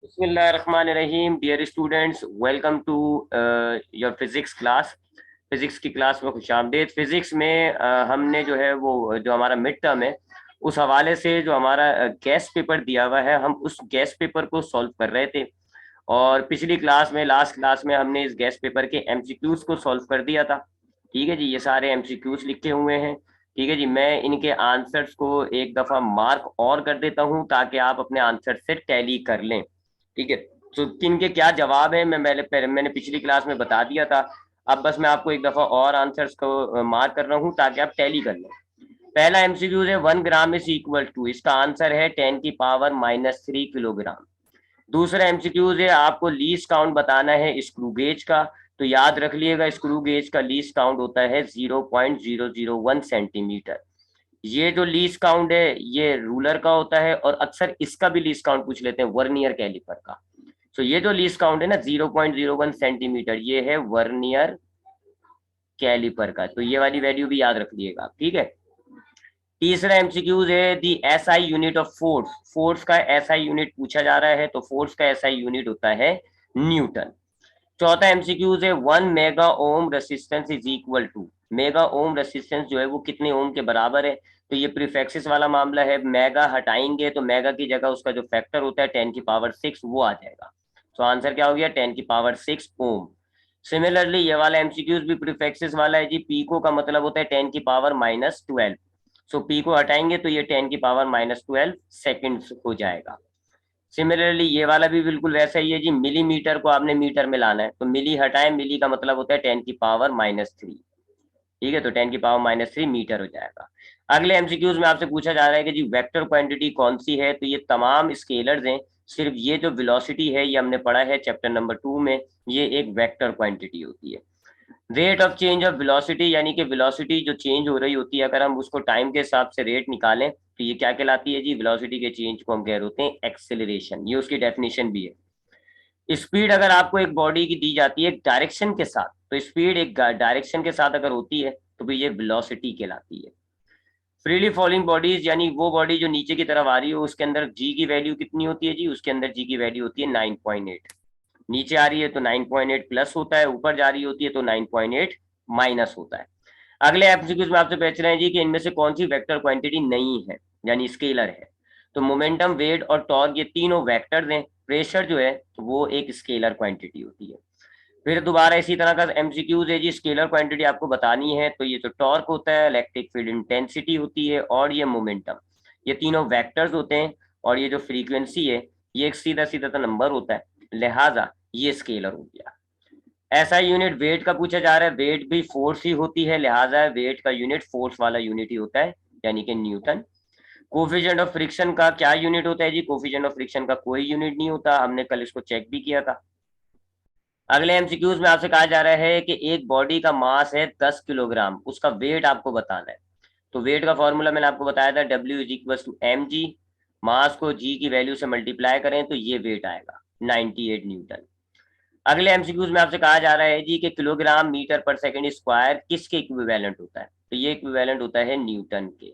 बिस्मिल्लाहिर्रहमानिर्रहीम। Dear students, welcome to your physics class. Physics की class में खुशामदीद। फिजिक्स में हमने जो है वो जो हमारा मिड टर्म है उस हवाले से जो हमारा गैस पेपर दिया हुआ है, हम उस गैस पेपर को सॉल्व कर रहे थे। और पिछली क्लास में, लास्ट क्लास में, हमने इस गैस पेपर के एमसीक्यूज को सॉल्व कर दिया था। ठीक है जी, ये सारे एमसीक्यूज लिखे हुए हैं। ठीक है जी, मैं इनके आंसर्स को एक दफ़ा मार्क और कर देता हूं ताकि आप अपने आंसर से टैली कर लें। ठीक है, तो इनके क्या जवाब है मैंने पिछली क्लास में बता दिया था। अब बस मैं आपको एक दफ़ा और आंसर्स को मार्क कर रहा हूं ताकि आप टैली कर लें। पहला एमसीक्यू है 1 ग्राम इज इक्वल टू, इसका आंसर है 10⁻³ किलोग्राम। दूसरा एमसीक्यू है आपको लीस्ट काउंट बताना है स्क्रू गेज का। तो याद रख लिएगा, स्क्रू गेज का लीस्ट काउंट होता है 0.001 सेंटीमीटर। ये जो लीस्ट काउंट है ये रूलर का होता है, और अक्सर इसका भी लीस्ट काउंट पूछ लेते हैं वर्नियर कैलिपर का। तो ये जो लीस्ट काउंट है ना 0.01 सेंटीमीटर, ये है वर्नियर कैलिपर का। तो ये वाली वैल्यू भी याद रख लिएगा, ठीक है। तीसरा एमसीक्यू है the SI unit of force. Force का एसआई यूनिट पूछा जा रहा है, तो फोर्स का एसआई यूनिट होता है न्यूटन। चौथा एमसीक्यू है 1 mega ohm resistance is equal to. Mega ohm resistance जो है वो कितने ओम के बराबर है। तो ये प्रीफिक्सेस वाला मामला है, मेगा हटाएंगे तो मेगा की जगह उसका जो फैक्टर होता है 10⁶ वो आ जाएगा। तो आंसर क्या हो गया, 10⁶ ओम। सिमिलरली ये वाला एमसीक्यूज भी प्रीफिक्सेस वाला है जी। पीको का मतलब होता है 10⁻⁻12। सो पी को हटाएंगे तो ये 10⁻⁻12 सेकेंड्स हो जाएगा। सिमिलरली ये वाला भी बिल्कुल वैसा ही है जी। मिलीमीटर को आपने मीटर में लाना है, तो मिली हटाएं, मिली का मतलब होता है 10⁻⁻3। ठीक है, तो 10⁻⁻3 मीटर हो जाएगा। अगले एमसीक्यूज में आपसे पूछा जा रहा है कि जी वेक्टर क्वांटिटी कौन सी है। तो ये तमाम स्केलर्स हैं, सिर्फ ये जो वेलोसिटी है ये हमने पढ़ा है चैप्टर नंबर 2 में, ये एक वेक्टर क्वांटिटी होती है। Rate of change of velocity, यानी कि वेलोसिटी जो चेंज हो रही होती है, अगर हम उसको टाइम के हिसाब से रेट निकालें तो ये क्या कहलाती है जी, वेलोसिटी के चेंज को हम कह रहे होते हैं एक्सेलरेशन। ये उसकी डेफिनेशन भी है। स्पीड अगर आपको एक बॉडी की दी जाती है एक डायरेक्शन के साथ, तो स्पीड एक डायरेक्शन के साथ अगर होती है तो भी ये वेलोसिटी कहलाती है। फ्रीली फॉलिंग बॉडीज, यानी वो बॉडी जो नीचे की तरफ आ रही हो, उसके अंदर जी की वैल्यू कितनी होती है जी, उसके अंदर जी की वैल्यू होती है 9.8। नीचे आ रही है तो 9.8 प्लस होता है, ऊपर जा रही होती है तो 9.8 माइनस होता है। अगले एमसीक्यूज में आपसे पूछ रहे हैं जी कि इनमें से कौन सी वेक्टर क्वांटिटी नहीं है, यानी स्केलर है। तो मोमेंटम, वेट और टॉर्क ये तीनों वेक्टर्स हैं। प्रेशर जो है वो एक स्केलर क्वांटिटी होती है। फिर दोबारा इसी तरह का एमसीक्यूज है जी। स्केलर क्वांटिटी आपको बतानी है, तो ये जो टॉर्क होता है, इलेक्ट्रिक फील्ड इंटेंसिटी होती है, और ये मोमेंटम, ये तीनों वेक्टर्स होते हैं। और ये जो फ्रीक्वेंसी है ये एक सीधा सीधा सा नंबर होता है, लिहाजा ये स्केलर हो गया। ऐसा यूनिट वेट का पूछा जा रहा है, वेट भी फोर्स ही होती है, लिहाजा वेट का यूनिट फोर्स वाला यूनिट ही होता है, यानी कि न्यूटन। कोफिशिएंट ऑफ फ्रिक्शन का क्या यूनिट होता है जी, कोफिशिएंट ऑफ फ्रिक्शन का कोई यूनिट नहीं होता, हमने कल इसको चेक भी किया था। अगले एमसीक्यूज में आपसे कहा जा रहा है कि एक बॉडी का मास है 10 किलोग्राम, उसका वेट आपको बताना है। तो वेट का फॉर्मूला मैंने आपको बताया था, W = mg। मास को जी की वैल्यू से मल्टीप्लाई करें तो ये वेट आएगा 98 न्यूटन। अगले एमसीक्यूज में आपसे कहा जा रहा है जी कि किलोग्राम मीटर पर सेकंड स्क्वायर किसके इक्विवेलेंट होता है। तो ये इक्विवेलेंट होता है न्यूटन के।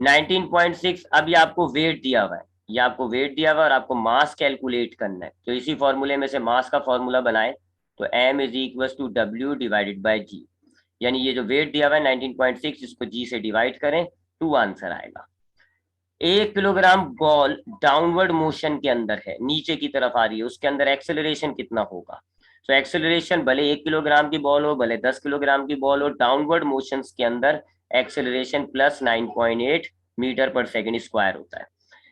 19.6। अब ये आपको वेट दिया हुआ है, ये आपको वेट दिया हुआ है और आपको मास कैलकुलेट करना है। तो इसी फॉर्मूले में से मास का फॉर्मूला बनाए, तो m = W/g। यानी ये जो वेट दिया हुआ है 19.6, इसको g से डिवाइड करें, 2 आंसर आएगा। 1 किलोग्राम बॉल डाउनवर्ड मोशन के अंदर है, नीचे की तरफ आ रही है, उसके अंदर एक्सेलरेशन कितना होगा। तो एक्सेलरेशन भले 1 किलोग्राम की बॉल हो, भले 10 किलोग्राम की बॉल हो, डाउनवर्ड मोशन के अंदर acceleration plus 9.8 metre per second square होता है।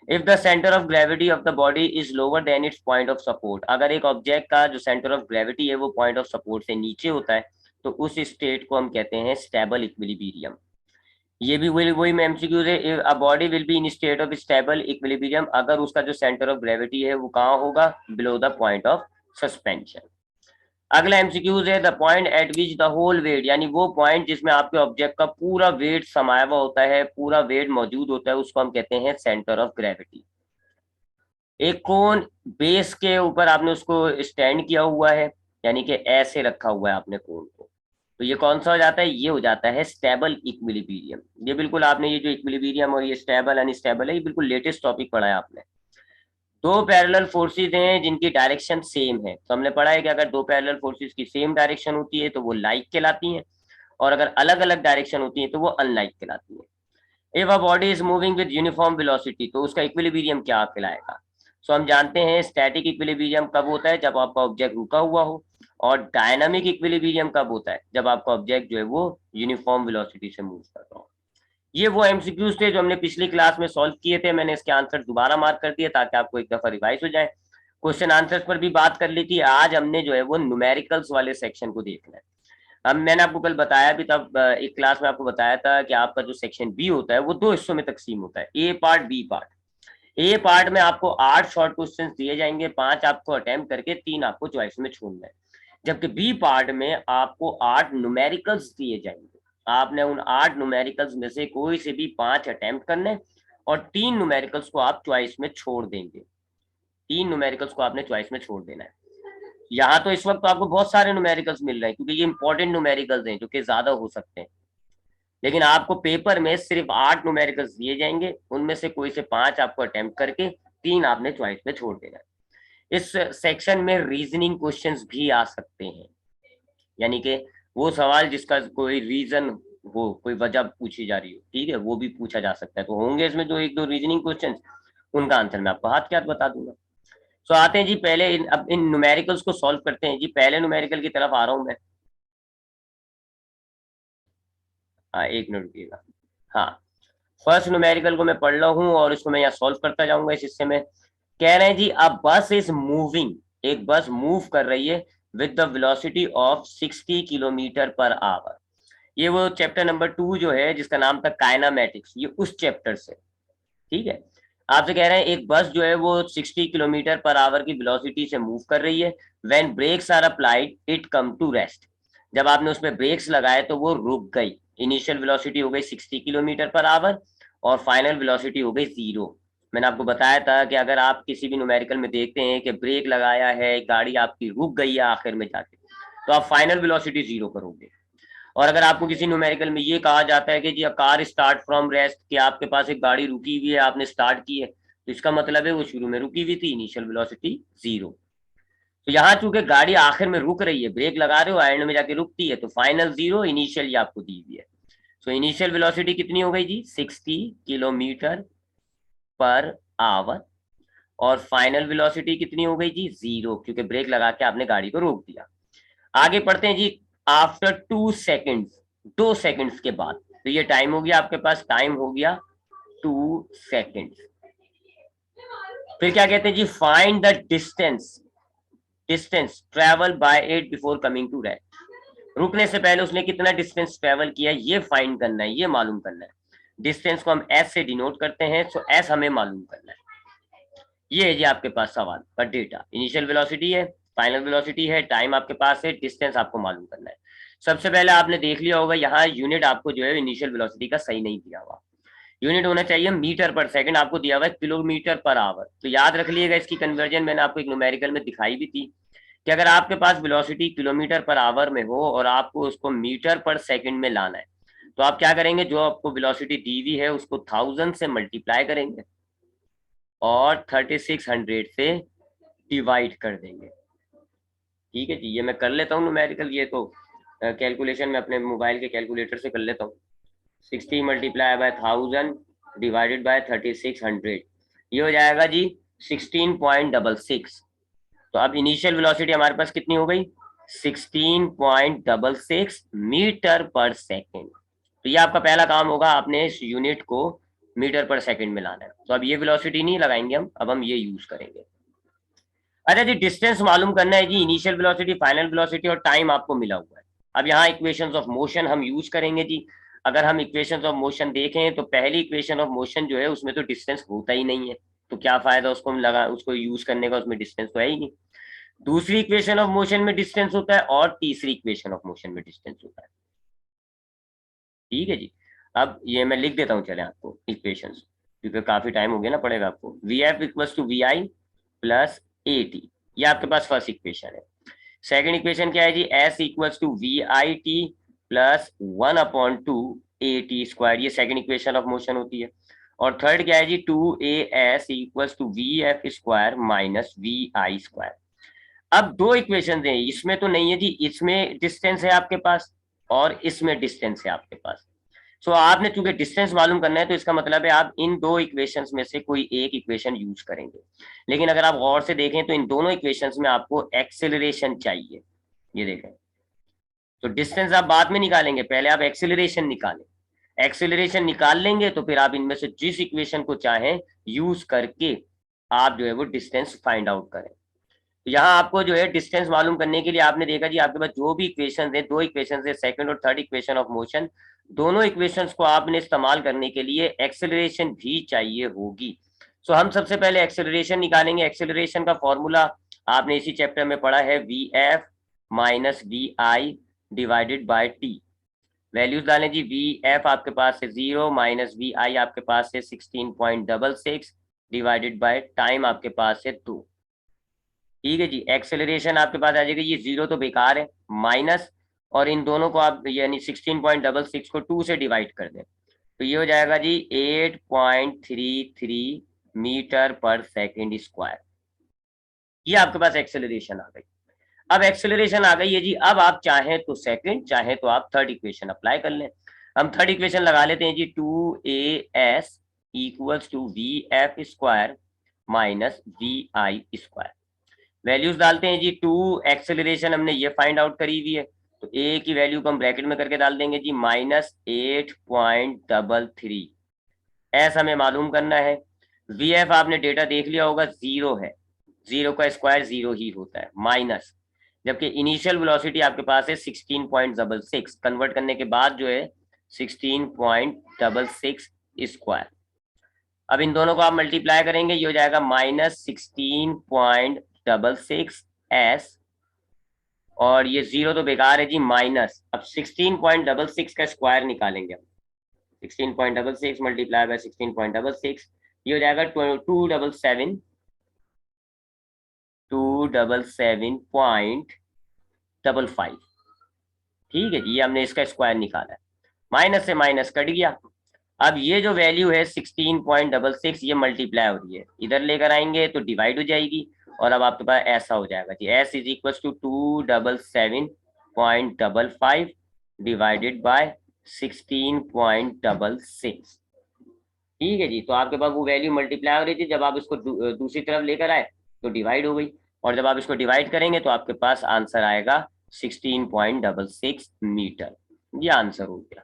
If the centre of gravity of the body is lower than it's point of support, अगर एक ऑब्जेक्ट का जो सेंटर ऑफ ग्रेविटी है वो पॉइंट ऑफ सपोर्ट से नीचे होता है, तो उस स्टेट को हम कहते हैं स्टेबल इक्विलिब्रियम। ये भी वही में एमसीक्यूज है। A body will be in state of stable equilibrium अगर उसका जो सेंटर ऑफ ग्रेविटी है वो कहाँ होगा, below the point of suspension. अगला एमसीक्यूज है the point at which the whole weight, यानी वो पॉइंट जिसमें आपके ऑब्जेक्ट का पूरा वेट समाया हुआ होता है, पूरा वेट मौजूद होता है, उसको हम कहते हैं सेंटर ऑफ ग्रेविटी। एक कोन बेस के ऊपर आपने उसको स्टैंड किया हुआ है, यानी कि ऐसे रखा हुआ है आपने कोन को, तो ये कौन सा हो जाता है, ये हो जाता है स्टेबल इक्विलिब्रियम। ये बिल्कुल आपने ये जो इक्विलिब्रियम और ये स्टेबल अनस्टेबल है, ये बिल्कुल लेटेस्ट टॉपिक पढ़ा है आपने। दो पैरेलल फोर्सेस हैं जिनकी डायरेक्शन सेम है, तो हमने पढ़ा है कि अगर दो पैरेलल फोर्सेस की सेम डायरेक्शन होती है तो वो लाइक कहलाती हैं, और अगर अलग अलग डायरेक्शन होती है तो वो अनलाइक कहलाती है। If a body is moving with uniform velocity, तो उसका इक्विलिब्रियम क्या कहलाएगा? सो हम जानते हैं स्टैटिक इक्विलिब्रियम कब होता है, जब आपका ऑब्जेक्ट रुका हुआ हो, और डायनामिक इक्विलिब्रियम कब होता है, जब आपका ऑब्जेक्ट जो है वो यूनिफॉर्म वेलोसिटी से मूव कर रहा हो। ये वो एमसीक्यूज थे जो हमने पिछली क्लास में सॉल्व किए थे, मैंने इसके आंसर दोबारा मार्क कर दिए ताकि आपको एक दफा रिवाइज हो जाए। क्वेश्चन आंसर्स पर भी बात कर ली थी, आज हमने जो है वो न्यूमेरिकल्स वाले सेक्शन को देखना है। अब मैंने आपको कल बताया भी, तब एक क्लास में आपको बताया था कि आपका जो सेक्शन बी होता है वो दो हिस्सों में तकसीम होता है, ए पार्ट बी पार्ट। ए पार्ट में आपको 8 शॉर्ट क्वेश्चंस दिए जाएंगे, 5 आपको अटेम्प्ट करके 3 आपको चॉइस में छोड़ना है। जबकि बी पार्ट में आपको 8 न्यूमेरिकल्स दिए जाएंगे, आपने उन 8 न्यूमेरिकल्स में से कोई से भी 5 अटेम्प्ट करने, और 3 न्यूमेरिकल्स को आप चॉइस में छोड़ देंगे, 3 न्यूमेरिकल्स को आपने चॉइस में छोड़ देना है। यहाँ तो इस वक्त तो आपको बहुत सारे न्यूमेरिकल्स मिल रहे हैं क्योंकि ये इंपॉर्टेंट न्यूमेरिकल्स हैं जो कि ज्यादा हो सकते हैं, लेकिन आपको पेपर में सिर्फ 8 न्यूमेरिकल्स दिए जाएंगे, उनमें से कोई से 5 आपको अटेम्प्ट करके 3 आपने चॉइस में छोड़ देना है। इस सेक्शन में रीजनिंग क्वेश्चंस भी आ सकते हैं, यानी कि वो सवाल जिसका कोई रीजन हो, कोई वजह पूछी जा रही हो, ठीक है, वो भी पूछा जा सकता है। तो होंगे इसमें जो एक दो रीजनिंग क्वेश्चन, उनका आंसर मैं आपको हाथ के हाथ बता दूंगा। सो आते हैं जी पहले अब इन न्यूमेरिकल्स को सॉल्व करते हैं जी। पहले न्यूमेरिकल की तरफ आ रहा हूं मैं। हाँ, एक मिनट रुकिएगा। हाँ, फर्स्ट न्यूमेरिकल को मैं पढ़ रहा हूँ और इसको मैं यहाँ सॉल्व करता जाऊंगा इस हिस्से में। कह रहे हैं जी, अब बस इज मूविंग, एक बस मूव कर रही है with the velocity of 60 kilometre per hour. ये वो चैप्टर नंबर 2 जो है जिसका नाम था काइनामेटिक्स, ये उस चैप्टर से, ठीक है। आपसे कह रहे हैं एक बस जो है वो 60 किलोमीटर पर आवर की वेलोसिटी से मूव कर रही है, when brakes are applied it come to rest. जब आपने उसमें ब्रेक्स लगाए तो वो रुक गई। इनिशियल वेलोसिटी हो गई 60 किलोमीटर पर आवर और फाइनल वेलोसिटी हो गई 0। मैंने आपको बताया था कि अगर आप किसी भी न्यूमेरिकल में देखते हैं कि ब्रेक लगाया है, गाड़ी आपकी रुक गई है आखिर में जाके, तो आप फाइनल वेलोसिटी 0 करोगे। और अगर आपको किसी न्यूमेरिकल में ये कहा जाता है कि जी कार स्टार्ट फ्रॉम रेस्ट, कि आपके पास एक गाड़ी रुकी हुई है, आपने स्टार्ट की है, तो इसका मतलब है वो शुरू में रुकी हुई थी, इनिशियल वेलोसिटी 0। तो यहाँ चूंकि गाड़ी आखिर में रुक रही है, ब्रेक लगा रहे हो, एंड में जाके रुकती है, तो फाइनल 0, इनिशियल ये आपको दी हुई है। सो इनिशियल वेलोसिटी कितनी हो गई जी? 60 किलोमीटर पर आवर। और फाइनल वेलोसिटी कितनी हो गई जी? 0, क्योंकि ब्रेक लगा के आपने गाड़ी को रोक दिया। आगे पढ़ते हैं जी। आफ्टर 2 सेकेंड्स, 2 सेकेंड्स के बाद, तो ये टाइम हो गया आपके पास, टाइम हो गया 2 सेकेंड्स। फिर क्या कहते हैं जी? Find the distance, distance travel by it before coming to rest. रुकने से पहले उसने कितना डिस्टेंस ट्रेवल किया, ये फाइंड करना है, ये मालूम करना है। डिस्टेंस को हम एस से डिनोट करते हैं, सो एस हमें मालूम करना है। ये है जी आपके पास सवाल का डेटा। इनिशियल वेलोसिटी है, फाइनल वेलोसिटी है, टाइम आपके पास है, डिस्टेंस आपको मालूम करना है। सबसे पहले आपने देख लिया होगा यहाँ यूनिट आपको जो है इनिशियल वेलोसिटी का सही नहीं दिया हुआ, यूनिट होना चाहिए मीटर पर सेकंड, आपको दिया हुआ है किलोमीटर पर आवर। तो याद रख लिएगा, इसकी कन्वर्जन मैंने आपको एक न्यूमेरिकल में दिखाई भी थी कि अगर आपके पास वेलोसिटी किलोमीटर पर आवर में हो और आपको उसको मीटर पर सेकंड में लाना है, तो आप क्या करेंगे? जो आपको वेलोसिटी दी हुई है उसको 1000 से मल्टीप्लाई करेंगे और 3600 से डिवाइड कर देंगे। ठीक है जी, ये मैं कर लेता हूँ न्यूमेरिकल, ये तो कैलकुलेशन में अपने मोबाइल के कैलकुलेटर से कर लेता हूँ। 60 मल्टीप्लाई बाय 1000 डिवाइडेड बाय 3600, ये हो जाएगा जी 16.66। तो अब इनिशियल वेलोसिटी हमारे पास कितनी हो गई? 16.66 मीटर पर सेकेंड। तो ये आपका पहला काम होगा, आपने इस यूनिट को मीटर पर सेकेंड में लाना है। तो अब ये वेलोसिटी नहीं लगाएंगे हम, अब हम ये यूज करेंगे। अच्छा जी, डिस्टेंस मालूम करना है जी, इनिशियल वेलोसिटी, फाइनल वेलोसिटी और टाइम आपको मिला हुआ है। अब यहाँ इक्वेशंस ऑफ मोशन हम यूज करेंगे जी। अगर हम इक्वेशंस ऑफ मोशन देखें तो पहली इक्वेशन ऑफ मोशन जो है उसमें तो डिस्टेंस होता ही नहीं है, तो क्या फायदा उसको हम लगा उसको यूज करने का, उसमें डिस्टेंस तो है ही नहीं। दूसरी इक्वेशन ऑफ मोशन में डिस्टेंस होता है और तीसरी इक्वेशन ऑफ मोशन में डिस्टेंस होता है। ठीक है जी, अब ये मैं लिख देता हूँ, चले आपको इक्वेशंस, क्योंकि काफी टाइम हो गया ना पड़ेगा आपको। V F equals to V I plus A T, ये आपके पास फर्स्ट इक्वेशन है। सेकंड इक्वेशन क्या है जी? S equals to V I T plus 1/2 A T square, ये सेकंड इक्वेशन ऑफ मोशन होती है। और थर्ड क्या है जी, 2AS equals to VF square minus VI square. अब दो इक्वेशन हैं, इसमें तो नहीं है जी, इसमें डिस्टेंस है आपके पास और इसमें डिस्टेंस है आपके पास। सो आपने चूंकि डिस्टेंस मालूम करना है तो इसका मतलब है आप इन दो इक्वेशंस में से कोई एक इक्वेशन यूज करेंगे। लेकिन अगर आप गौर से देखें तो इन दोनों इक्वेशंस में आपको एक्सेलरेशन चाहिए। ये देखें, तो डिस्टेंस आप बाद में निकालेंगे, पहले आप एक्सेलरेशन निकालें। एक्सेलरेशन निकाल लेंगे तो फिर आप इनमें से जिस इक्वेशन को चाहें यूज करके आप जो है वो डिस्टेंस फाइंड आउट करें। तो यहाँ आपको जो है डिस्टेंस मालूम करने के लिए आपने देखा जी आपके पास जो भी इक्वेशन है, दो इक्वेशन है, सेकंड और थर्ड इक्वेशन ऑफ मोशन, दोनों इक्वेशंस को आपने इस्तेमाल करने के लिए एक्सेलरेशन भी चाहिए होगी। सो हम सबसे पहले एक्सेलरेशन निकालेंगे। एक्सेलरेशन का फॉर्मूला आपने इसी चैप्टर में पढ़ा है, VF minus VI divided by T. Values डालें जी, VF आपके पास है 0 माइनस VI आपके पास है 16.66 डिवाइडेड बाय टाइम आपके पास है 2। ठीक है जी, एक्सेलरेशन आपके पास आ जाएगा, ये 0 तो बेकार है, माइनस, और इन दोनों को आप यानी 16.66 को 2 से डिवाइड कर दें तो ये हो जाएगा जी 8.33 मीटर पर सेकेंड स्क्वायर। ये आपके पास एक्सेलरेशन आ गई। अब एक्सेलरेशन आ गई है जी, अब आप चाहें तो सेकंड, चाहें तो आप थर्ड इक्वेशन अप्लाई कर लें। हम थर्ड इक्वेशन लगा लेते हैं जी, 2AS equals to VF square minus VI square. Values डालते हैं जी, 2 एक्सेलरेशन हमने ये फाइंड आउट करी हुई है तो ए की वैल्यू को हम ब्रैकेट में करके डाल देंगे जी, -8.33 ऐसा हमें मालूम करना है। VF आपने डेटा देख लिया होगा, 0 है, 0 का स्क्वायर 0 ही होता है, माइनस, जबकि इनिशियल वेलोसिटी आपके पास है 16.66, कन्वर्ट करने के बाद जो है 16.66 स्क्वायर। अब इन दोनों को आप मल्टीप्लाई करेंगे, ये हो जाएगा -16.66S, और ये 0 तो बेकार है जी, माइनस, अब 16.66 का स्क्वायर निकालेंगे हम, 16.66 मल्टीप्लाई बाय 16.66, ये हो जाएगा 277.55। ठीक है जी, ये हमने इसका स्क्वायर निकाला है, माइनस से माइनस कट गया। अब ये जो वैल्यू है 16.66 ये मल्टीप्लाई हो रही है, इधर लेकर आएंगे तो डिवाइड हो जाएगी, और अब आपके पास ऐसा हो जाएगा जी, S is equal to 277.55 divided by 16.66। ठीक है जी, तो आपके पास वो वैल्यू मल्टीप्लाई हो रही थी, जब आप इसको दूसरी तरफ लेकर आए तो डिवाइड हो गई, और जब आप इसको डिवाइड करेंगे तो आपके पास आंसर आएगा 16.66 मीटर। ये आंसर हो गया।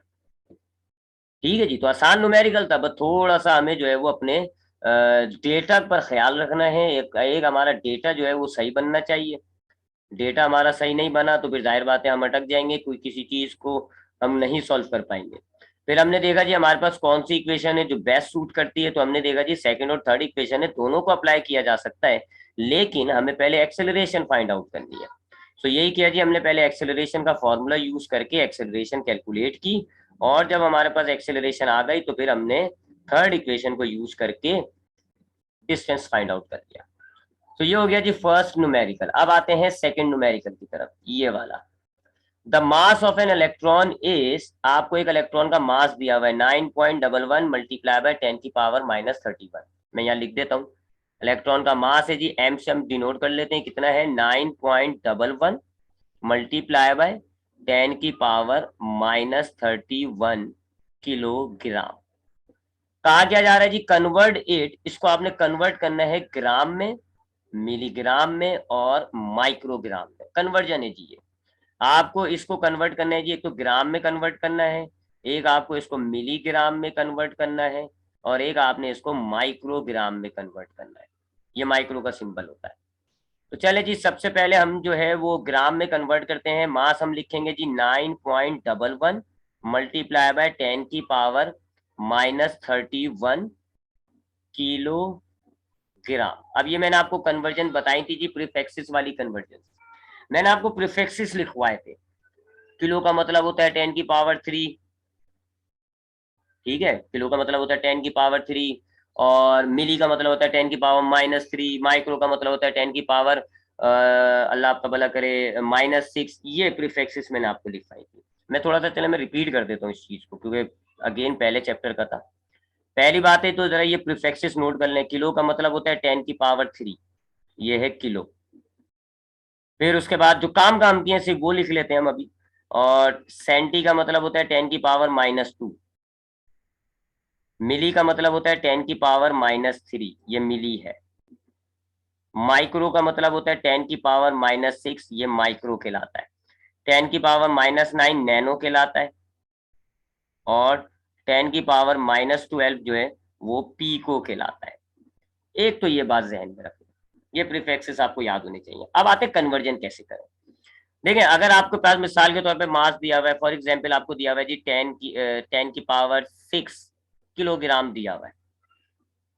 ठीक है जी, तो आसान न्यूमेरिकल था, बस थोड़ा सा हमें जो है वो अपने डेटा पर ख्याल रखना है। एक हमारा डेटा जो है वो सही बनना चाहिए। डेटा हमारा सही नहीं बना तो फिर जाहिर बात है हम अटक जाएंगे, कोई किसी चीज को हम नहीं सॉल्व कर पाएंगे। फिर हमने देखा जी हमारे पास कौन सी इक्वेशन है जो बेस्ट सूट करती है, तो हमने देखा जी सेकंड और थर्ड इक्वेशन है, दोनों को अप्लाई किया जा सकता है, लेकिन हमें पहले एक्सेलरेशन फाइंड आउट करनी है। तो यही किया जी हमने, पहले एक्सेलरेशन का फॉर्मूला यूज करके एक्सेलरेशन कैलकुलेट की, और जब हमारे पास एक्सेलरेशन आ गई तो फिर हमने थर्ड इक्वेशन को यूज करके डिस्टेंस फाइंड आउट कर लिया। तो ये हो गया जी फर्स्ट न्यूमेरिकल। अब आते हैं सेकंड न्यूमेरिकल की तरफ, ये वाला। The mass of an electron is, आपको एक इलेक्ट्रॉन का मास दिया हुआ है 9.11 मल्टीप्लाई बाय 10 की पावर -31। मैं यहाँ लिख देता हूँ, इलेक्ट्रॉन का मास है जी, m से हम डिनोट कर लेते हैं, कितना है 9.11 मल्टीप्लाई बाय 10 की पावर -31 किलोग्राम। कहा क्या जा रहा है जी, कन्वर्ट इट, इसको आपने कन्वर्ट करना है ग्राम में, मिलीग्राम में और माइक्रोग्राम में। कन्वर्जन है जी ये, आपको इसको कन्वर्ट करना है जी, एक तो ग्राम में कन्वर्ट करना है, एक आपको इसको मिलीग्राम में कन्वर्ट करना है, और एक आपने इसको माइक्रोग्राम में कन्वर्ट करना है। ये माइक्रो का सिंबल होता है। तो चले जी, सबसे पहले हम जो है वो ग्राम में कन्वर्ट करते हैं। मास हम लिखेंगे जी 9.11 मल्टीप्लाई बाय 10 की पावर -31 किलोग्राम। अब ये मैंने आपको कन्वर्जन बताई थी जी, प्रीफिक्सेस वाली कन्वर्जन। मैंने आपको प्रीफिक्सेस लिखवाए थे। किलो का मतलब होता है 10 की पावर 3, ठीक है, किलो का मतलब होता है 10 की पावर 3, और मिली का मतलब होता है 10 की पावर -3, माइक्रो का मतलब होता है 10 की पावर अल्लाह आपका भला करे -6। ये प्रीफिक्सेस मैंने आपको लिखवाई थी। मैं थोड़ा सा, चले मैं रिपीट कर देता हूँ इस चीज को, क्योंकि अगेन पहले चैप्टर का था। पहली बात है तो जरा ये प्रीफिक्सेस नोट कर लें। किलो का मतलब होता है 10⁻3, ये है किलो। फिर उसके बाद जो काम काम किए सिर्फ वो लिख लेते हैं हम अभी। और सेंटी का मतलब होता है 10⁻²। मिली का मतलब होता है 10⁻−3, ये मिली है। माइक्रो का मतलब होता है 10⁻−6, ये माइक्रो कहलाता है। 10⁻−9 नैनो कहलाता है। और 10⁻−12 जो है वो पीको कहलाता है। एक तो ये बात जहन में रखें, ये प्रीफिक्सेस आपको याद होने चाहिए। अब आते कन्वर्जन कैसे करें। देखिए, अगर आपके पास मिसाल के तौर पे मास दिया हुआ है, फॉर एग्जांपल आपको दिया हुआ है जी 10⁻6 किलोग्राम दिया हुआ है,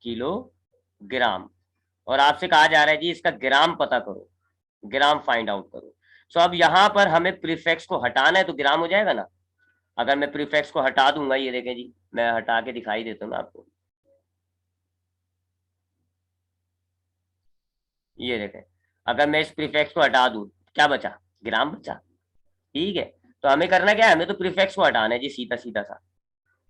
किलोग्राम। और आपसे कहा जा रहा है जी इसका ग्राम पता करो, ग्राम फाइंड आउट करो। सो अब यहाँ पर हमें प्रीफिक्स को हटाना है तो ग्राम हो जाएगा ना। अगर मैं प्रीफिक्स को हटा दूंगा, ये देखें जी, मैं हटा के दिखाई देता हूँ ना आपको, ये देखें। अगर मैं इस प्रीफिक्स को हटा दूं, क्या बचा, ग्राम बचा। ठीक है, तो हमें करना क्या है, हमें तो प्रीफिक्स को हटाना है जी, सीधा सीधा सा।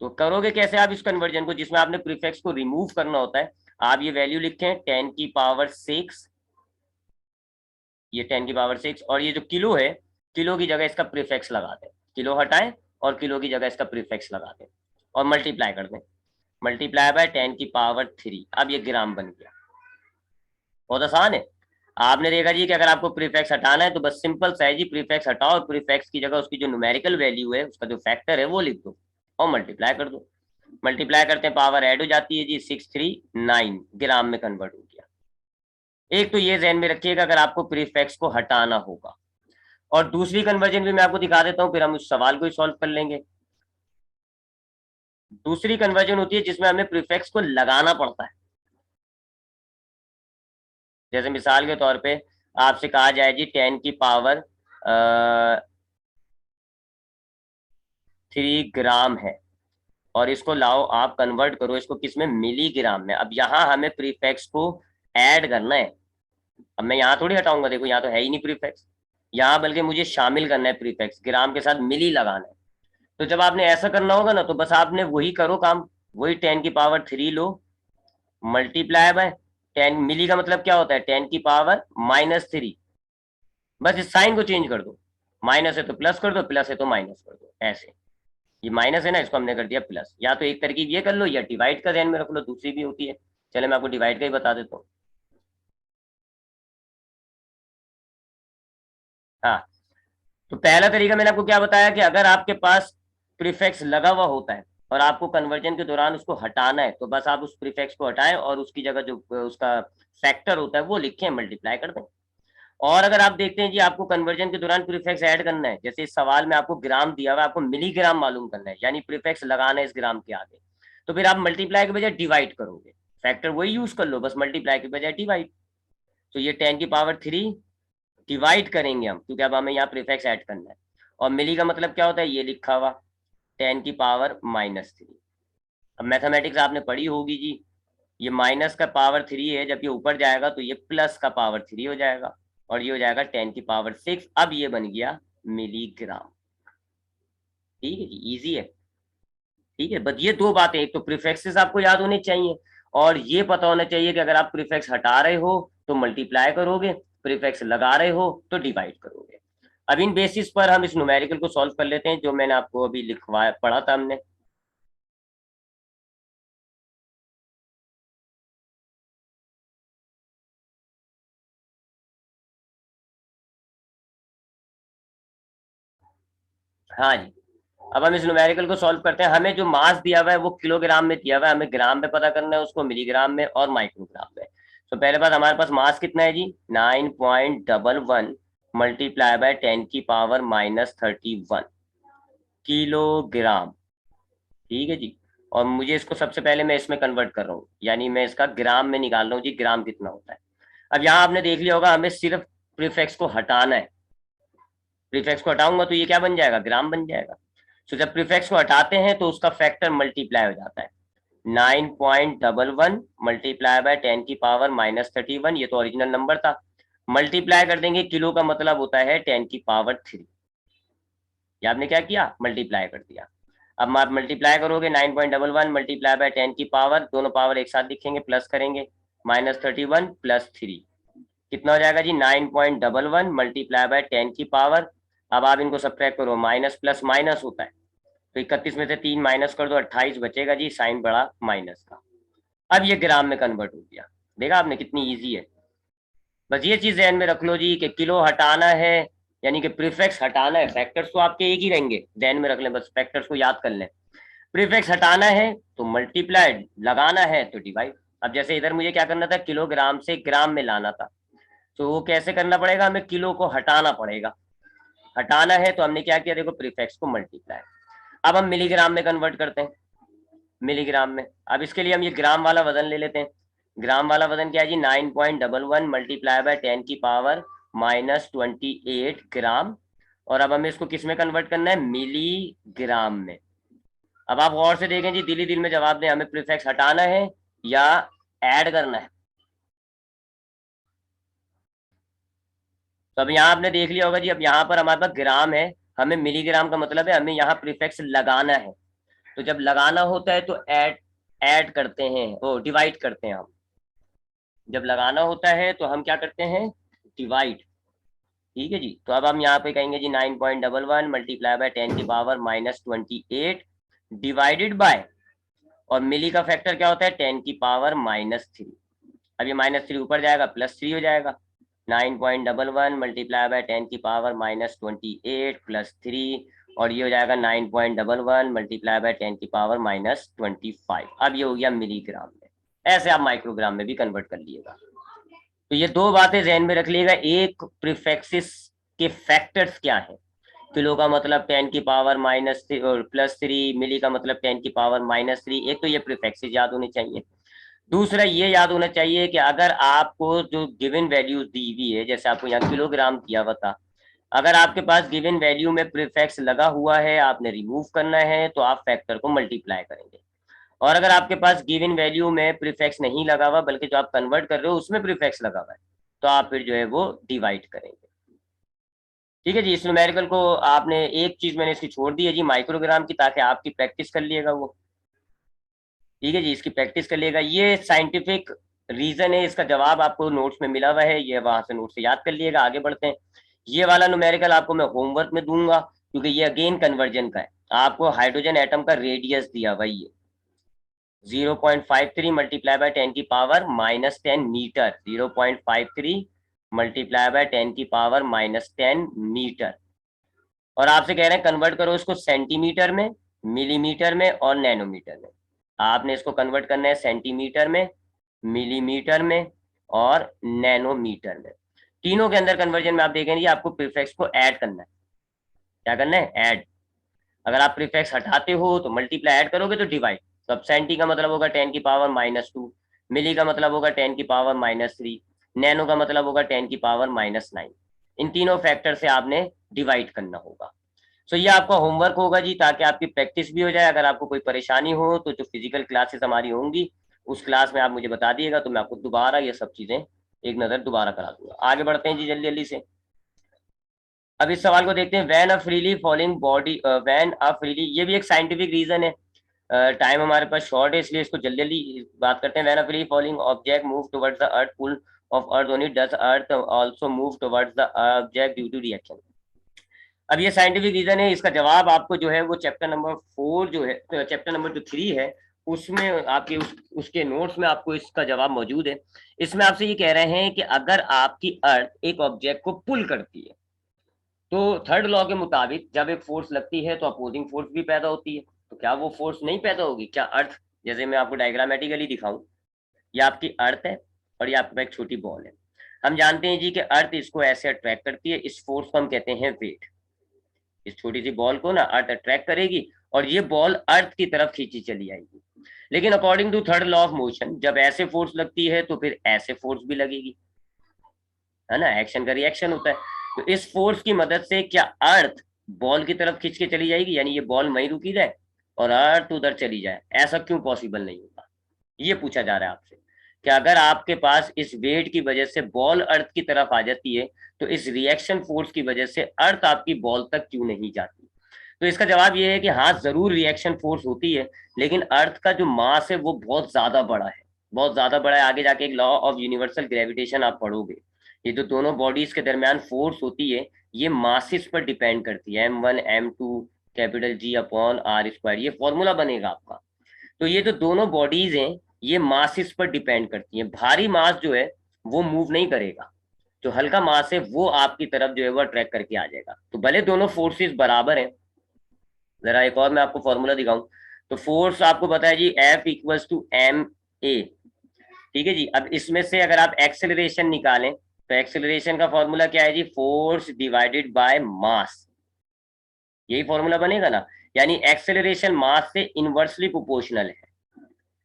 तो करोगे कैसे आप इस कन्वर्जन को, जिसमें आपने प्रीफिक्स को रिमूव करना होता है। आप ये वैल्यू लिखें 10⁻6, ये 10⁻6, और ये जो किलो है, किलो की जगह इसका प्रीफिक्स लगा दें, किलो हटाएं और किलो की जगह इसका प्रीफिक्स लगा दें और मल्टीप्लाई कर दें। मल्टीप्लाई बाय 10⁻3, अब ये ग्राम बन गया। बहुत आसान है। आपने देखा जी कि अगर आपको प्रीफिक्स हटाना है तो बस सिंपल सा है जी, प्रीफिक्स हटाओ और प्रीफिक्स की जगह उसकी जो न्यूमेरिकल वैल्यू है, उसका जो फैक्टर है वो लिख दो और मल्टीप्लाई कर दो। मल्टीप्लाई करते हैं, पावर ऐड हो जाती है जी, 639 ग्राम में कन्वर्ट हो गया। एक तो ये ध्यान में रखिएगा अगर आपको प्रीफिक्स को हटाना होगा। और दूसरी कन्वर्जन भी मैं आपको दिखा देता हूँ, फिर हम उस सवाल को ही सॉल्व कर लेंगे। दूसरी कन्वर्जन होती है जिसमें हमें प्रीफिक्स को लगाना पड़ता है। जैसे मिसाल के तौर पे आपसे कहा जाए जी 10⁻3 ग्राम है, और इसको लाओ आप कन्वर्ट करो इसको किस में, मिलीग्राम में। अब यहाँ हमें प्रीफिक्स को ऐड करना है। अब मैं यहाँ थोड़ी हटाऊंगा, देखो यहाँ तो है ही नहीं प्रीफिक्स यहाँ, बल्कि मुझे शामिल करना है प्रीफिक्स, ग्राम के साथ मिली लगाना है। तो जब आपने ऐसा करना होगा ना, तो बस आपने वही करो काम, वही 10⁻3 लो, मल्टीप्लाई बाय 10। मिली का मतलब क्या होता है, 10⁻−3। बस इस साइन को चेंज कर दो, माइनस है तो प्लस कर दो, प्लस है तो माइनस कर दो, ऐसे। ये माइनस है ना, इसको हमने कर दिया प्लस। या तो एक तरकीब ये कर लो, या डिवाइड का ध्यान में रख लो, दूसरी भी होती है। चले मैं आपको डिवाइड का ही बता देता हूँ। हाँ, तो पहला तरीका मैंने आपको क्या बताया कि अगर आपके पास प्रीफिक्स लगा हुआ होता है और आपको कन्वर्जन के दौरान उसको हटाना है, तो बस आप उस प्रीफिक्स को हटाएं और उसकी जगह जो उसका फैक्टर होता है वो लिखें, मल्टीप्लाई कर दें। और अगर आप देखते हैं जी आपको कन्वर्जन के दौरान प्रीफिक्स ऐड करना है, जैसे इस सवाल में आपको ग्राम दिया हुआ है, आपको मिलीग्राम मालूम करना है, यानी प्रीफिक्स लगाना है इस ग्राम के आगे, तो फिर आप मल्टीप्लाई के बजाय डिवाइड करोगे। फैक्टर वही यूज कर लो, बस मल्टीप्लाई के बजाय डिवाइड। तो ये 10⁻3 डिवाइड करेंगे हम, क्योंकि अब हमें यहाँ प्रीफिक्स ऐड करना है। और मिली का मतलब क्या होता है, ये लिखा हुआ 10⁻−3। अब मैथमेटिक्स आपने पढ़ी होगी जी, ये माइनस का पावर 3 है, जब ये ऊपर जाएगा तो ये प्लस का पावर 3 हो जाएगा, और ये हो जाएगा 10⁻6। अब ये बन गया मिलीग्राम। ठीक है जी, इजी है। ठीक है, बस ये दो बातें, एक तो प्रीफिक्सेस आपको याद होने चाहिए, और ये पता होना चाहिए कि अगर आप प्रीफिक्स हटा रहे हो तो मल्टीप्लाई करोगे, प्रीफिक्स लगा रहे हो तो डिवाइड करोगे। अब इन बेसिस पर हम इस न्यूमेरिकल को सॉल्व कर लेते हैं, जो मैंने आपको अभी लिखवाया पढ़ा था हमने। हाँ जी, अब हम इस न्यूमेरिकल को सॉल्व करते हैं। हमें जो मास दिया हुआ है वो किलोग्राम में दिया हुआ है, हमें ग्राम में पता करना है उसको, मिलीग्राम में और माइक्रोग्राम में। तो पहले बात, हमारे पास मास कितना है जी, 9.11 मल्टीप्लाई बाय 10⁻−31 किलोग्राम। ठीक है जी। और मुझे इसको सबसे पहले मैं इसमें कन्वर्ट कर रहा हूँ, यानी मैं इसका ग्राम में निकाल रहा हूँ जी, ग्राम कितना होता है। अब यहाँ आपने देख लिया होगा, हमें सिर्फ प्रीफिक्स को हटाना है। प्रीफिक्स को हटाऊंगा तो ये क्या बन जाएगा, ग्राम बन जाएगा। तो जब प्रीफिक्स को हटाते हैं तो उसका फैक्टर मल्टीप्लाई हो जाता है। 9.11 मल्टीप्लाई बाय 10⁻−31, ये तो ओरिजिनल नंबर था। मल्टीप्लाई कर देंगे, किलो का मतलब होता है 10⁻3। ये आपने क्या किया, मल्टीप्लाई कर दिया। अब आप मल्टीप्लाई करोगे 9.11 मल्टीप्लाई बाय 10 की पावर, दोनों पावर एक साथ लिखेंगे, प्लस करेंगे, -31 + 3 कितना हो जाएगा जी 9.11 मल्टीप्लाई बाय 10 की पावर। अब आप इनको सब्ट्रैक्ट करो, माइनस प्लस माइनस होता है, तो 31 में से 3 माइनस कर दो, 28 बचेगा जी, साइन बड़ा माइनस का। अब ये ग्राम में कन्वर्ट हो गया, देखा आपने कितनी ईजी है। बस ये चीज ध्यान में रख लो जी कि किलो हटाना है, यानी कि प्रीफिक्स हटाना है, फैक्टर्स तो आपके एक ही रहेंगे, ध्यान में रख लें, बस फैक्टर्स को याद कर लें। प्रीफिक्स हटाना है तो मल्टीप्लाई, लगाना है तो डिवाइड। अब जैसे इधर मुझे क्या करना था, किलोग्राम से ग्राम में लाना था, तो वो कैसे करना पड़ेगा, हमें किलो को हटाना पड़ेगा। हटाना है तो हमने क्या किया, देखो प्रीफिक्स को मल्टीप्लाई। अब हम मिलीग्राम में कन्वर्ट करते हैं, मिलीग्राम में। अब इसके लिए हम ये ग्राम वाला वजन ले लेते हैं। ग्राम वाला वजन क्या है जी, 9.11 मल्टीप्लाई बाय 10 की पावर -28 ग्राम। और अब हमें इसको किस में कन्वर्ट करना है, मिलीग्राम में। अब आप गौर से देखें जी, दिली दिल में जवाब दें, हमें प्रीफिक्स हटाना है या ऐड करना है। तो अब यहाँ आपने देख लिया होगा जी, अब यहाँ पर हमारे पास ग्राम है, हमें मिलीग्राम का मतलब है हमें यहाँ प्रीफिक्स लगाना है। तो जब लगाना होता है तो ऐड करते हैं, वो डिवाइड करते हैं हम। जब लगाना होता है तो हम क्या करते हैं, डिवाइड। ठीक है जी, तो अब हम यहाँ पे कहेंगे जी 9.11 मल्टीप्लाई बाय 10 की पावर -28 डिवाइडेड बाय, और मिली का फैक्टर क्या होता है, 10 की पावर -3। अब ये -3 ऊपर जाएगा, +3 हो जाएगा। 9.11 मल्टीप्लाई बाय 10 की पावर -28 +3, और ये हो जाएगा 9.11 मल्टीप्लाई बाय 10 की पावर -25। अब ये हो गया मिलीग्राम में। ऐसे आप माइक्रोग्राम में भी कन्वर्ट कर लीजिएगा। तो ये दो बातें ध्यान में रख लीजिएगा, एक प्रीफिक्सेस के फैक्टर्स क्या है, किलो का मतलब 10 की पावर +3, मिली का मतलब 10 की पावर -3, एक तो ये प्रीफिक्सेस याद होने चाहिए। दूसरा ये याद होना चाहिए कि अगर आपको जो गिवन वैल्यू दी हुई है, जैसे आपको यहाँ किलोग्राम दिया हुआ था, अगर आपके पास गिवन वैल्यू में प्रीफिक्स लगा हुआ है, आपने रिमूव करना है, तो आप फैक्टर को मल्टीप्लाई करेंगे। और अगर आपके पास गिवन वैल्यू में प्रीफिक्स नहीं लगा हुआ, बल्कि जो आप कन्वर्ट कर रहे हो उसमें प्रीफिक्स लगा हुआ है, तो आप फिर जो है वो डिवाइड करेंगे। ठीक है जी, इस न्यूमेरिकल को आपने, एक चीज मैंने इसकी छोड़ दी है जी माइक्रोग्राम की, ताकि आपकी प्रैक्टिस कर लिएगा वो। ठीक है जी, इसकी प्रैक्टिस कर लिएगा, ये साइंटिफिक रीजन है, इसका जवाब आपको नोट्स में मिला हुआ है, ये वहां से नोट से याद कर लिएगा। आगे बढ़ते हैं, ये वाला न्यूमेरिकल आपको मैं होमवर्क में दूंगा, क्योंकि ये अगेन कन्वर्जन का है। आपको हाइड्रोजन एटम का रेडियस दिया हुआ है 0.53 मल्टीप्लाई बाय 10 की पावर -10 मीटर, 0.53 मल्टीप्लाई बाय 10 की पावर -10 मीटर। और आपसे कह रहे हैं कन्वर्ट करो इसको सेंटीमीटर में, मिलीमीटर में और नैनोमीटर में। आपने इसको कन्वर्ट करना है सेंटीमीटर में, मिलीमीटर में और नैनोमीटर में। तीनों के अंदर कन्वर्जन में आप देखेंगे आपको प्रीफिक्स को ऐड करना है। क्या करना है, ऐड। अगर आप प्रीफिक्स हटाते हो तो मल्टीप्लाई, ऐड करोगे तो डिवाइड। तो अब सेंटी का मतलब होगा 10 की पावर -2, मिली का मतलब होगा 10 की पावर -3, नैनो का मतलब होगा 10 की पावर -9। इन तीनों फैक्टर से आपने डिवाइड करना होगा। सो ये आपका होमवर्क होगा जी, ताकि आपकी प्रैक्टिस भी हो जाए। अगर आपको कोई परेशानी हो तो जो फिजिकल क्लासेस हमारी होंगी उस क्लास में आप मुझे बता दिएगा, तो मैं आपको दोबारा ये सब चीजें एक नज़र दोबारा करा दूंगा। आगे बढ़ते हैं जी जल्दी जल्दी से। अब इस सवाल को देखते हैं, when a freely falling body, van a freely, ये भी एक साइंटिफिक रीजन है। टाइम हमारे पास शॉर्ट है, इसलिए इसको जल्दी जल्दी बात करते हैं। When a freely falling object move towards the earth pull of earth only does earth also move towards the object due to reaction. अब ये साइंटिफिक रीजन है, इसका जवाब आपको जो है वो चैप्टर नंबर 4 जो है, चैप्टर नंबर जो 3 है उसमें आपके उसके नोट्स में आपको इसका जवाब मौजूद है। इसमें आपसे ये कह रहे हैं कि अगर आपकी अर्थ एक ऑब्जेक्ट को पुल करती है, तो थर्ड लॉ के मुताबिक जब एक फोर्स लगती है तो अपोजिंग फोर्स भी पैदा होती है। तो क्या वो फोर्स नहीं पैदा होगी, क्या अर्थ, जैसे मैं आपको डायग्रामेटिकली दिखाऊं, ये आपकी अर्थ है और ये आपके पास एक छोटी बॉल है। हम जानते हैं जी कि अर्थ इसको ऐसे अट्रैक्ट करती है, इस फोर्स को हम कहते हैं वेट। इस छोटी सी बॉल को ना अर्थ अट्रैक्ट करेगी और ये बॉल अर्थ की तरफ खींची चली आएगी। लेकिन according to third law of motion, जब ऐसे फोर्स लगती है तो फिर ऐसे फोर्स भी लगेगी, है ना, एक्शन का रिएक्शन होता है। तो इस फोर्स की मदद से क्या अर्थ बॉल की तरफ खींच के चली जाएगी, यानी ये बॉल वहीं रुकी जाए और अर्थ उधर चली जाए, ऐसा क्यों पॉसिबल नहीं होगा, ये पूछा जा रहा है आपसे। कि अगर आपके पास इस वेट की वजह से बॉल अर्थ की तरफ आ जाती है, तो इस रिएक्शन फोर्स की वजह से अर्थ आपकी बॉल तक क्यों नहीं जाती। तो इसका जवाब ये है कि हाँ जरूर रिएक्शन फोर्स होती है, लेकिन अर्थ का जो मास है वो बहुत ज्यादा बड़ा है, बहुत ज्यादा बड़ा है। आगे जाके एक लॉ ऑफ यूनिवर्सल ग्रेविटेशन आप पढ़ोगे, ये जो दोनों बॉडीज के दरमियान फोर्स होती है ये मासिस पर डिपेंड करती है, m1 m2 capital G upon r square, ये फॉर्मूला बनेगा आपका। तो ये जो दोनों बॉडीज हैं ये मासिस पर डिपेंड करती हैं। भारी मास जो है वो मूव नहीं करेगा, जो हल्का मास है वो आपकी तरफ जो है वो ट्रैक करके आ जाएगा। तो भले दोनों फोर्सेस बराबर हैं, जरा एक और मैं आपको फॉर्मूला दिखाऊं। तो फोर्स आपको पता है जी F equals to M A, ठीक है जी। अब इसमें से अगर आप एक्सेलरेशन निकालें तो एक्सेलरेशन का फॉर्मूला क्या है जी, फोर्स डिवाइडेड बाय मास, यही फॉर्मूला बनेगा ना। यानी एक्सेलरेशन मास से इनवर्सली प्रोपोर्शनल है,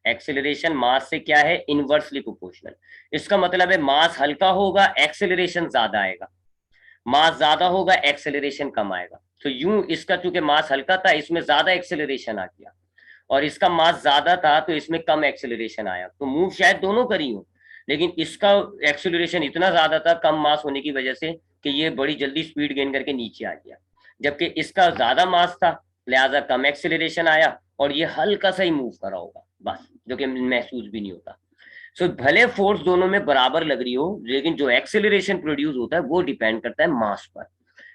एक्सेलरेशन मास से क्या है, इनवर्सली प्रोपोर्शनल। इसका मतलब है मास हल्का होगा एक्सेलरेशन ज्यादा आएगा, मास ज्यादा होगा एक्सेलरेशन कम आएगा। तो यूं इसका चूंकि मास हल्का था इसमें ज्यादा एक्सेलरेशन आ गया, और इसका मास ज्यादा था तो इसमें कम एक्सेलरेशन आया। तो मूव शायद दोनों करी हो, लेकिन इसका एक्सेलरेशन इतना ज्यादा था कम मास होने की वजह से कि ये बड़ी जल्दी स्पीड गेन करके नीचे आ गया, जबकि इसका ज्यादा मास था लिहाजा कम एक्सेलरेशन आया और ये हल्का सा ही मूव करा होगा बस, जो कि महसूस भी नहीं होता। सो भले फोर्स दोनों में बराबर लग रही हो, लेकिन जो एक्सेलरेशन प्रोड्यूस होता है वो डिपेंड करता है मास पर।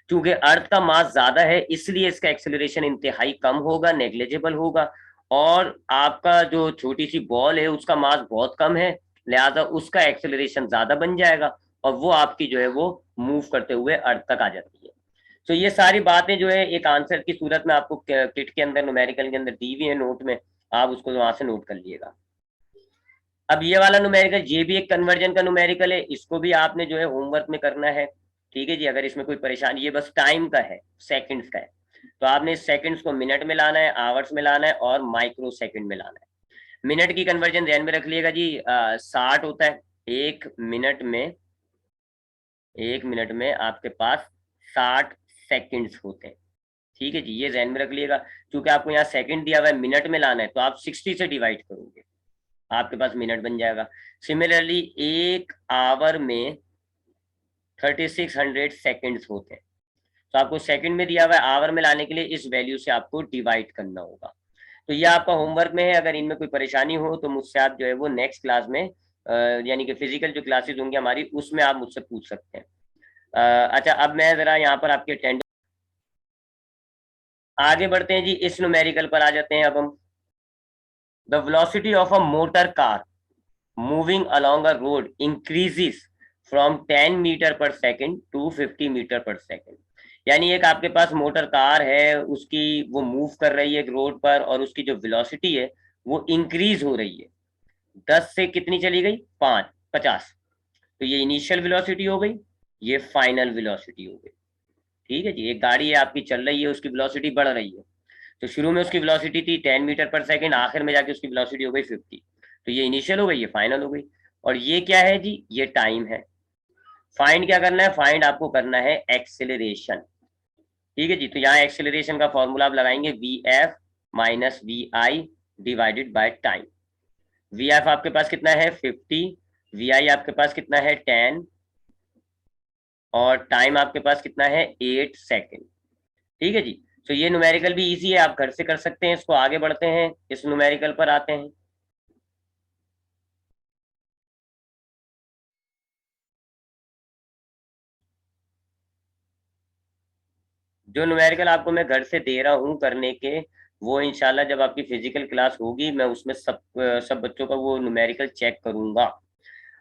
क्योंकि अर्थ का मास ज्यादा है इसलिए इसका एक्सेलरेशन इंतहाई कम होगा, नेग्लेजिबल होगा, और आपका जो छोटी सी बॉल है उसका मास बहुत कम है लिहाजा उसका एक्सेलरेशन ज्यादा बन जाएगा, और वो आपकी जो है वो मूव करते हुए अर्थ तक आ जाती है। तो ये सारी बातें जो है एक आंसर की सूरत में आपको किट के अंदर न्यूमेरिकल के अंदर दी हुई है नोट में, आप उसको वहां से नोट कर लीजिएगा। अब ये वाला न्यूमेरिकल ये भी एक कन्वर्जन का न्यूमेरिकल है, इसको भी आपने जो है होमवर्क में करना है, ठीक है जी। अगर इसमें कोई परेशानी, ये बस टाइम का है, सेकंड्स का है, तो आपने सेकंड्स को मिनट में लाना है, आवर्स में लाना है और माइक्रो सेकंड में लाना है। मिनट की कन्वर्जन ध्यान में रख लिएगा जी, 60 होता है एक मिनट में आपके पास 60 सेकंड्स होते हैं, ठीक है जी, ये ध्यान में रख लिएगा। क्योंकि आपको यहाँ सेकंड दिया हुआ है, मिनट में लाना है तो आप 60 से डिवाइड करोगे, आपके पास मिनट बन जाएगा। सिमिलरली एक आवर में 3600 सेकेंड्स होते हैं, तो आपको सेकंड में दिया हुआ है, आवर में लाने के लिए इस वैल्यू से आपको डिवाइड करना होगा। तो ये आपका होमवर्क में है, अगर इनमें कोई परेशानी हो तो मुझसे आप जो है वो नेक्स्ट क्लास में यानी कि फिजिकल जो क्लासेस होंगी हमारी उसमें आप मुझसे पूछ सकते हैं। अच्छा, अब मैं जरा यहाँ पर आपके अटेंडेंस आगे बढ़ते हैं जी, इस न्यूमेरिकल पर आ जाते हैं अब हम। The velocity of a motor car moving along a road increases from 10 metre per second to 50 metre per second. यानी एक आपके पास मोटर कार है, उसकी वो मूव कर रही है एक रोड पर और उसकी जो वेलोसिटी है वो इंक्रीज हो रही है, 10 से कितनी चली गई, 50। तो ये इनिशियल वेलोसिटी हो गई, ये फाइनल वेलोसिटी हो गई, ठीक है जी। एक गाड़ी है आपकी चल रही है, उसकी वेलोसिटी बढ़ रही है, तो शुरू में उसकी वेलोसिटी थी 10 मीटर पर सेकेंड, आखिर में जाके उसकी वेलोसिटी हो गई 50। तो ये इनिशियल हो गई, ये फाइनल हो गई। और ये क्या है जी, ये टाइम है। फाइंड क्या करना है, फाइंड आपको करना है एक्सेलरेशन, ठीक है जी। तो यहाँ एक्सेलरेशन का फॉर्मूला आप लगाएंगे Vf minus Vi divided by time. Vf आपके पास कितना है 50, Vi आपके पास कितना है 10, और टाइम आपके पास कितना है 8 सेकेंड, ठीक है जी। तो ये न्यूमेरिकल भी इजी है, आप घर से कर सकते हैं इसको। आगे बढ़ते हैं, इस न्यूमेरिकल पर आते हैं। जो न्यूमेरिकल आपको मैं घर से दे रहा हूँ करने के, वो इंशाल्लाह जब आपकी फिजिकल क्लास होगी मैं उसमें सब बच्चों का वो न्यूमेरिकल चेक करूंगा।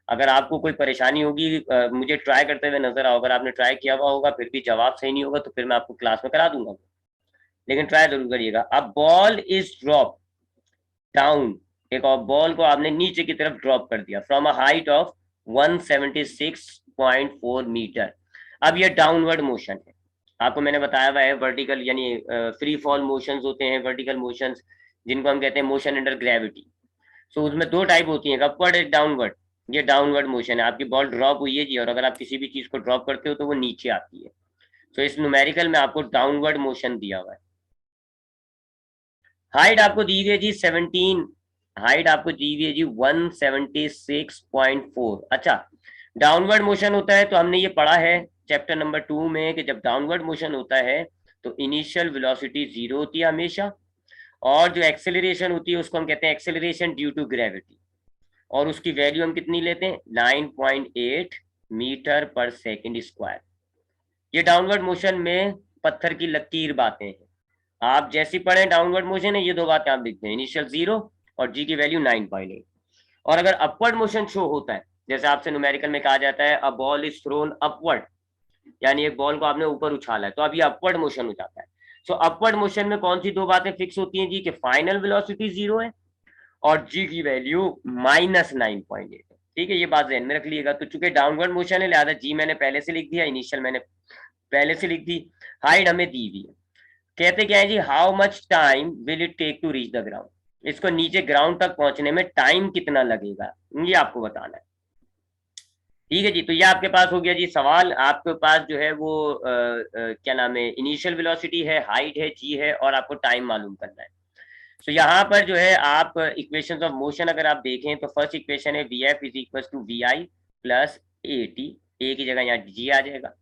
अगर आपको कोई परेशानी होगी मुझे ट्राई करते हुए नजर आओ, अगर आपने ट्राई किया हुआ होगा फिर भी जवाब सही नहीं होगा तो फिर मैं आपको क्लास में करा दूंगा, लेकिन ट्राई जरूर करिएगा। अब बॉल इज ड्रॉप डाउन, एक और बॉल को आपने नीचे की तरफ ड्रॉप कर दिया from a height of 176.4 metre. अब ये डाउनवर्ड मोशन है, आपको मैंने बताया हुआ है वर्टिकल यानी फ्री फॉल मोशंस होते हैं, वर्टिकल मोशंस जिनको हम कहते हैं मोशन अंडर ग्रेविटी। सो उसमें दो टाइप होती है, अपवर्ड एक डाउनवर्ड। ये डाउनवर्ड मोशन है, आपकी बॉल ड्रॉप हुई है जी, और अगर आप किसी भी चीज को ड्रॉप करते हो तो वो नीचे आती है। तो इस न्यूमेरिकल में आपको डाउनवर्ड मोशन दिया हुआ है। हाइट आपको दी गई जी 17, हाइट आपको दी गई जी 176.4। अच्छा, डाउनवर्ड मोशन होता है तो हमने ये पढ़ा है चैप्टर नंबर 2 में कि जब डाउनवर्ड मोशन होता है तो इनिशियल वेलोसिटी 0 होती है हमेशा, और जो एक्सेलरेशन होती है उसको हम कहते हैं एक्सेलरेशन ड्यू टू ग्रेविटी, और उसकी वैल्यू हम कितनी लेते हैं 9.8 मीटर पर सेकंड स्क्वायर। ये डाउनवर्ड मोशन में पत्थर की लकीर बातें हैं, आप जैसी पढ़े डाउनवर्ड मोशन है ये दो बातें आप लिखते हैं, इनिशियल 0 और जी की वैल्यू 9.8। और अगर अपवर्ड मोशन शो होता है, जैसे आपसे न्यूमेरिकल में कहा जाता है a ball is throne upward, यानी एक बॉल को आपने ऊपर उछाला है, तो अब ये अपवर्ड मोशन हो जाता है। सो अपवर्ड मोशन में कौन सी दो बातें फिक्स होती हैं जी, कि फाइनल वेलोसिटी 0 है और जी की वैल्यू -9.8 है। ठीक है, ये बात ध्यान में रख लीजिएगा। तो चूंकि डाउनवर्ड मोशन है लिहाजा जी मैंने पहले से लिख दिया, इनिशियल मैंने पहले से लिख दी, हाइट हमें दी हुई है। कहते क्या है जी, how much time will it take to reach the ground, इसको नीचे ग्राउंड तक पहुंचने में टाइम कितना लगेगा, ये आपको बताना है। ठीक है जी, तो ये आपके पास हो गया जी सवाल। आपके पास जो है वो क्या नाम है, इनिशियल वेलोसिटी है, हाइट है, जी है, और आपको टाइम मालूम करना है। तो यहाँ पर जो है आप इक्वेशंस ऑफ मोशन अगर आप देखें तो फर्स्ट इक्वेशन है V F is equal to V I plus A T, A की जगह यहाँ जी आ जाएगा।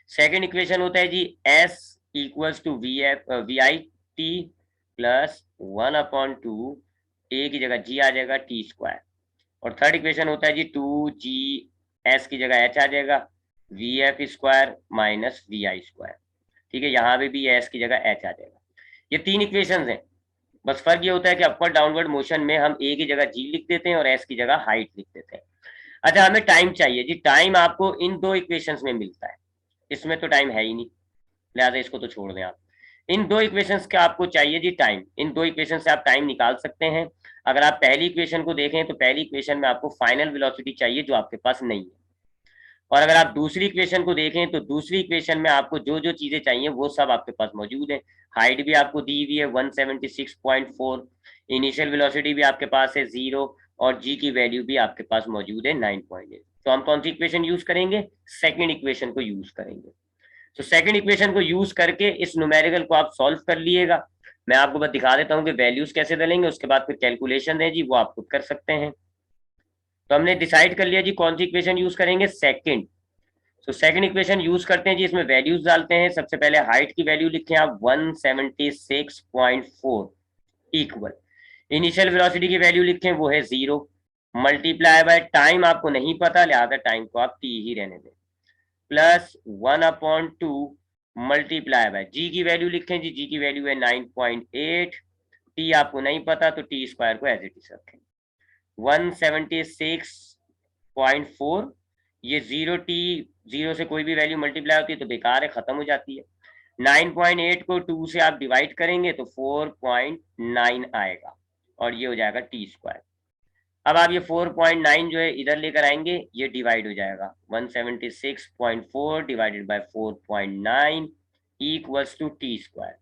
सेकेंड इक्वेशन होता है जी S equals to V I T plus 1/2, A की जगह जी आ जाएगा टी स्क्वायर। और थर्ड इक्वेशन होता है जी 2g एस की जगह एच आ जाएगा, V F square minus V I square. ठीक है, यहाँ पे भी एस की जगह एच आ जाएगा। ये तीन इक्वेशन हैं, बस फर्क ये होता है कि अपवर्ड डाउनवर्ड मोशन में हम ए की जगह जी लिख देते हैं और एस की जगह हाइट लिख देते हैं। अच्छा, हमें टाइम चाहिए जी, टाइम आपको इन दो इक्वेशंस में मिलता है, इसमें तो टाइम है ही नहीं, लिहाजा इसको तो छोड़ दें आप। इन दो इक्वेशंस का आपको चाहिए जी टाइम, इन दो इक्वेशन से आप टाइम निकाल सकते हैं। अगर आप पहली इक्वेशन को देखें तो पहली इक्वेशन में आपको फाइनल वेलोसिटी चाहिए जो आपके पास नहीं है, और अगर आप दूसरी इक्वेशन को देखें तो दूसरी इक्वेशन में आपको जो जो चीजें चाहिए वो सब आपके पास मौजूद है। हाइट भी आपको दी हुई है 176.4, इनिशियल वेलोसिटी भी आपके पास है 0, और जी की वैल्यू भी आपके पास मौजूद है 9.8। तो हम कौन सी इक्वेशन यूज करेंगे, सेकेंड इक्वेशन को यूज करेंगे। तो सेकंड इक्वेशन को यूज करके इस न्यूमेरिकल को आप सॉल्व कर लिएगा। मैं आपको बस दिखा देता हूँ कि वैल्यूज कैसे डालेंगे, उसके बाद फिर कैलकुलेशन है जी वो आप खुद कर सकते हैं। तो हमने डिसाइड कर लिया जी कौन सी इक्वेशन यूज करेंगे, सेकंड। तो सेकंड इक्वेशन यूज करते हैं जी, इसमें वैल्यूज डालते हैं। सबसे पहले हाइट की वैल्यू लिखें आप 176.4 इक्वल, इनिशियल वेलोसिटी की वैल्यू लिखें वो है 0, मल्टीप्लाई बाय टाइम आपको नहीं पता लिहाजा टाइम को आप टी ही रहने दें, प्लस 1/2 मल्टीप्लाई बाय जी की वैल्यू लिखें जी, जी की वैल्यू है 9.8, टी आपको नहीं पता तो टी स्क्वायर को एज इट इज रखें 176.4। ये 0 से कोई भी वैल्यू मल्टीप्लाई होती है तो बेकार है, खत्म हो जाती है। 9.8 को 2 से आप डिवाइड करेंगे तो 4.9 आएगा और ये हो जाएगा टी स्क्वायर। अब आप ये 4.9 जो है इधर लेकर आएंगे, ये डिवाइड हो जाएगा 176.4 divided by 4.9 equals to T square.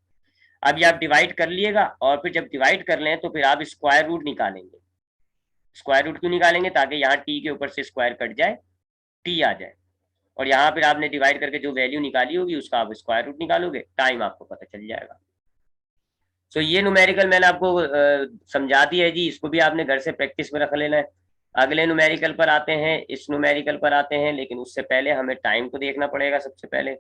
अब ये आप डिवाइड कर लिएगा और फिर जब डिवाइड कर लें तो फिर आप स्क्वायर रूट निकालेंगे। स्क्वायर रूट क्यों निकालेंगे, ताकि यहाँ टी के ऊपर से स्क्वायर कट जाए, टी आ जाए, और यहाँ फिर आपने डिवाइड करके जो वैल्यू निकाली होगी उसका आप स्क्वायर रूट निकालोगे, टाइम आपको पता चल जाएगा। तो ये न्यूमेरिकल मैंने आपको समझा दिया है जी, इसको भी आपने घर से प्रैक्टिस में रख लेना है। अगले न्यूमेरिकल पर आते हैं, इस न्यूमेरिकल पर आते हैं, लेकिन उससे पहले हमें टाइम को देखना पड़ेगा सबसे पहले।